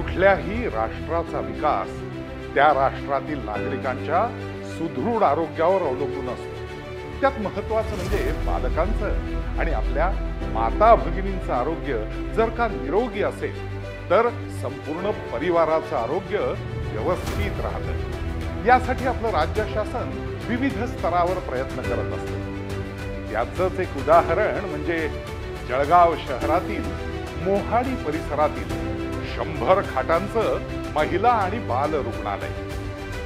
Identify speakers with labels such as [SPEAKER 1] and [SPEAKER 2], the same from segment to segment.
[SPEAKER 1] कुठल्याही राष्ट्राचा विकास त्या राष्ट्रातील नागरिकांच्या सुदृढ आरोग्यावर अवलंबून असतो। त्यात महत्त्वाचं म्हणजे बालकांचं आणि आपल्या माता भगिनींचं आरोग्य जर का निरोगी असेल तर संपूर्ण परिवाराचं आरोग्य व्यवस्थित राहतं। यासाठी आपलं राज्य शासन विविध स्तरावर प्रयत्न करत असतं। याचंच एक उदाहरण म्हणजे जळगाव शहरातील मोहाडी परिसरातील 100 खाटांचं महिला आणि बाल रुग्णालय।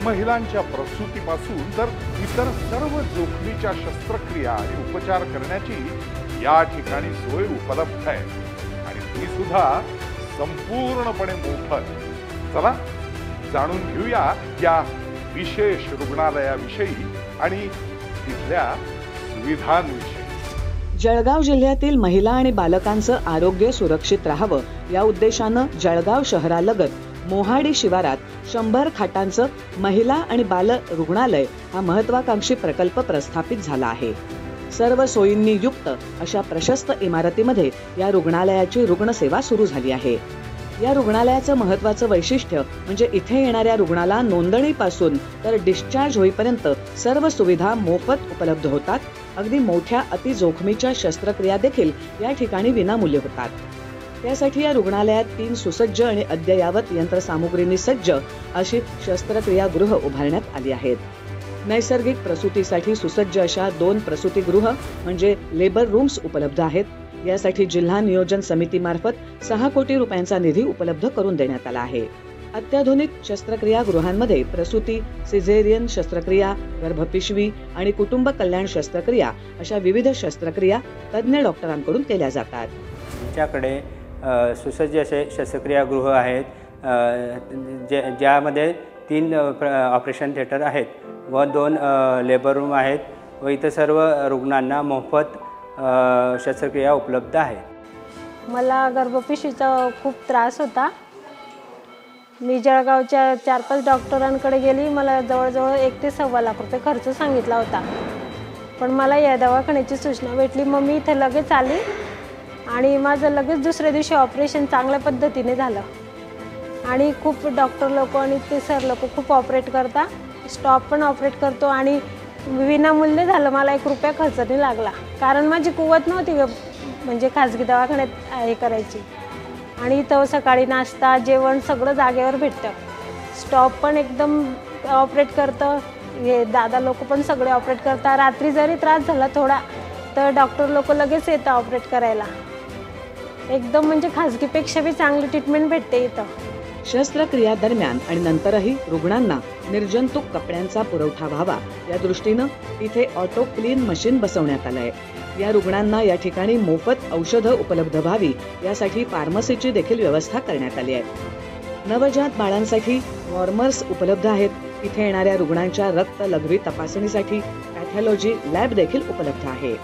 [SPEAKER 1] महिलांच्या प्रसूतीपासून तर इतर सर्व जोखमीच्या शस्त्रक्रिया आणि उपचार करण्याची या ठिकाणी सोय उपलब्ध आहे आणि ती सुद्धा संपूर्णपणे मोफत। चला जाणून घेऊया या विशेष रुग्णालयाविषयी आणि तिथल्या सुविधांविषयी।
[SPEAKER 2] जळगाव जिल्ह्यातील महिला आणि बालकांचं आरोग्य सुरक्षित राहावं या उद्देशानं जळगाव शहरालगत मोहाडी शिवारात 100 खाटांचं महिला आणि बाल रुग्णालय हा महत्वाकांक्षी प्रकल्प प्रस्थापित झाला आहे। सर्व सोयींनी युक्त अशा प्रशस्त इमारतीमध्ये या रुग्णालयाची रुग्णसेवा सुरू झाली आहे। या रुग्णालयाचं महत्त्वाचं वैशिष्ट्य म्हणजे इथे येणाऱ्या रुग्णाला नोंदणीपासून तर डिस्चार्ज होईपर्यंत सर्व सुविधा मोफत उपलब्ध होतात। अगदी मोठ्या अतिजोखमीच्या शस्त्रक्रिया देखील या ठिकाणी विनामूल्य होतात। त्यासाठी या रुग्णालयात 3 सुसज्ज आणि अद्ययावत यंत्रसामुग्रींनी सज्ज अशी शस्त्रक्रियागृह उभारण्यात आली आहेत। नैसर्गिक प्रसूतीसाठी सुसज्ज अशा 2 प्रसूतीगृह म्हणजे लेबर रूम्स उपलब्ध आहेत। यासाठी जिल्हा नियोजन समितीमार्फत 6 कोटी रुपयांचा निधी उपलब्ध करून देण्यात आला आहे। अत्याधुनिक शस्त्रक्रियागृहांमध्ये प्रसूती, सिझेरियन शस्त्रक्रिया, गर्भपिशवी आणि कुटुंब कल्याण शस्त्रक्रिया अशा विविध शस्त्रक्रिया तज्ज्ञ डॉक्टरांकडून केल्या जातात।
[SPEAKER 3] आमच्याकडे सुसज्ज असे शस्त्रक्रियागृह आहेत, ज्यामध्ये 3 ऑपरेशन थिएटर आहेत व 2 लेबर रूम आहेत व इतर सर्व रुग्णांना मोफत शस्त्रक्रिया उपलब्ध आहेत।
[SPEAKER 4] मला गर्भपिशवीचा खूप त्रास होता। मी जळगावच्या 4-5 डॉक्टरांकडे गेली। मला जवळजवळ 1 ते सव्वा लाख रुपये खर्च सांगितला होता, पण मला या दवाखान्याची सूचना भेटली। मग मी इथे लगेच आली आणि माझं लगेच दुसऱ्या दिवशी ऑपरेशन चांगल्या पद्धतीने झालं आणि खूप डॉक्टर लोक आणि ते सर लोक खूप ऑपरेट करता, स्टॉप पण ऑपरेट करतो आणि विनामूल्य झालं। मला 1 रुपया खर्च नाही लागला, कारण माझी कुवत नव्हती म्हणजे खाजगी दवाखान्यात हे करायची। आणि इथं सकाळी नाश्ता जेवण सगळं जागेवर भेटतं। स्टॉप पण एकदम ऑपरेट करतं, हे दादा लोक पण सगळे ऑपरेट करतात। रात्री जरी त्रास झाला थोडा तर डॉक्टर लोक लगेच येतात ऑपरेट करायला। एकदम म्हणजे खाजगीपेक्षा बी चांगली ट्रीटमेंट भेटते इथं।
[SPEAKER 2] शस्त्रक्रिया दरम्यान आणि नंतरही रुग्णांना निर्जंतुक कपड्यांचा पुरवठा व्हावा या दृष्टीनं इथे ऑटो क्लीन मशीन बसवण्यात आलंय। या रुग्णांना या ठिकाणी मोफत औषधं उपलब्ध व्हावी यासाठी फार्मसीची देखील व्यवस्था करण्यात आली आहे। नवजात बाळांसाठी वॉर्मर्स उपलब्ध आहेत। इथे येणाऱ्या रुग्णांच्या रक्त लघवी तपासणीसाठी पॅथॉलॉजी लॅब देखील उपलब्ध आहे।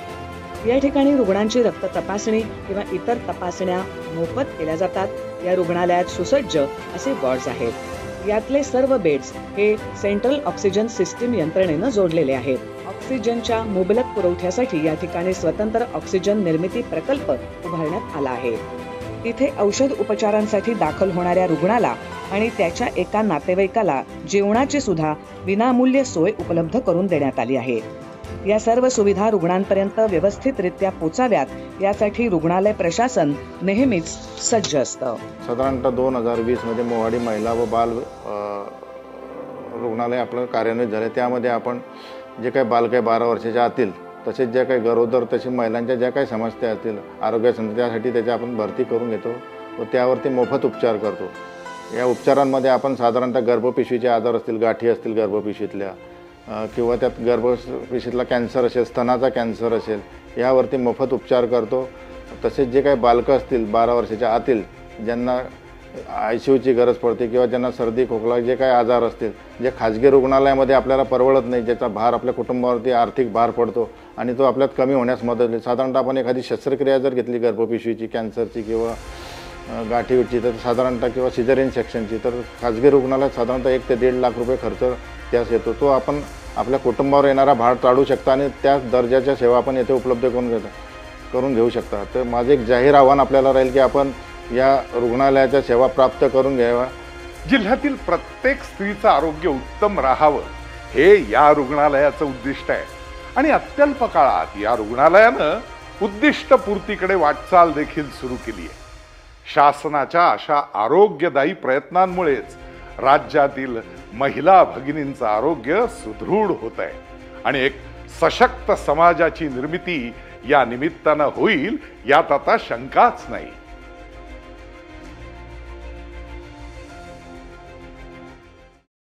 [SPEAKER 2] या ठिकाणी रुग्णांची रक्त तपासणी किंवा इतर तपासण्या मोफत केल्या जातात। या रुग्णालयात सुसज्ज असे वॉर्ड्स आहेत। यातले सर्व बेड्स हे सेंट्रल ऑक्सिजन सिस्टीम यंत्रणेनं जोडलेले आहेत। ऑक्सिजनच्या मुबलक पुरवठ्यासाठी या ठिकाणी स्वतंत्र ऑक्सिजन निर्मिती प्रकल्प उभारण्यात आला आहे। इथे औषध उपचारांसाठी दाखल होणाऱ्या रुग्णाला आणि त्याच्या एका नातेवाईकाला जेवणाची सुद्धा विनामूल्य सोय उपलब्ध करून देण्यात आली आहे। या सर्व सुविधा रुग्णांपर्यंत व्यवस्थितरित्या पोचाव्यात यासाठी रुग्णालय प्रशासन नेहमीच सज्ज असतं।
[SPEAKER 5] साधारणतः 2020 मध्ये मोहाडी महिला व बाल रुग्णालय आपलं कार्यान्वित झाले। त्यामध्ये आपण जे काही बालके 12 वर्षाच्या आतील तसेच ज्या काही गरोदर तसेच महिलांच्या ज्या काही समस्या असतील आरोग्यासंबंधी त्यासाठी त्याची आपण भरती करून घेतो व त्यावरती मोफत उपचार करतो। या उपचारांमध्ये आपण साधारणतः गर्भपिशवीचे आजार असतील, गाठी असतील गर्भपिशवीतल्या किंवा त्यात गर्भपिशवीतला कॅन्सर असेल, स्तनाचा कॅन्सर असेल, यावरती मोफत उपचार करतो। तसेच जे काही बालकं असतील 12 वर्षाच्या आतील ज्यांना ICUची गरज पडते किंवा ज्यांना सर्दी खोकला जे काही आजार असतील जे खाजगी रुग्णालयामध्ये आपल्याला परवडत नाही, ज्याचा भार आपल्या कुटुंबावरती आर्थिक भार पडतो आणि तो आपल्यात कमी होण्यास मदत होईल। साधारणतः आपण एखादी शस्त्रक्रिया जर घेतली गर्भपिशवीची, कॅन्सरची किंवा गाठीची तर साधारणतः किंवा सिझेरियन सेक्शनची तर खाजगी रुग्णालयात साधारणतः 1 ते 1.5 लाख रुपये खर्च त्यास येतो। तो आपण आपल्या कुटुंबावर येणारा भार टाळू शकता आणि त्याच दर्जाच्या सेवा आपण येथे उपलब्ध करून घेऊ शकता। तर माझे एक जाहीर आव्हान आपल्याला राहील की आपण या रुग्णालयाच्या सेवा प्राप्त करून घ्यावा।
[SPEAKER 1] जिल्ह्यातील प्रत्येक स्त्रीचं आरोग्य उत्तम राहावं हे या रुग्णालयाचं उद्दिष्ट आहे आणि अत्यल्प काळात या रुग्णालयानं उद्दिष्ट पूर्तीकडे वाटचाल देखील सुरू केली आहे। शासनाच्या अशा आरोग्यदायी प्रयत्नांमुळेच राज्यातील महिला भगिनींचं आरोग्य सुदृढ होत आहे आणि एक सशक्त समाजाची निर्मिती या निमित्तानं होईल यात आता शंकाच नाही।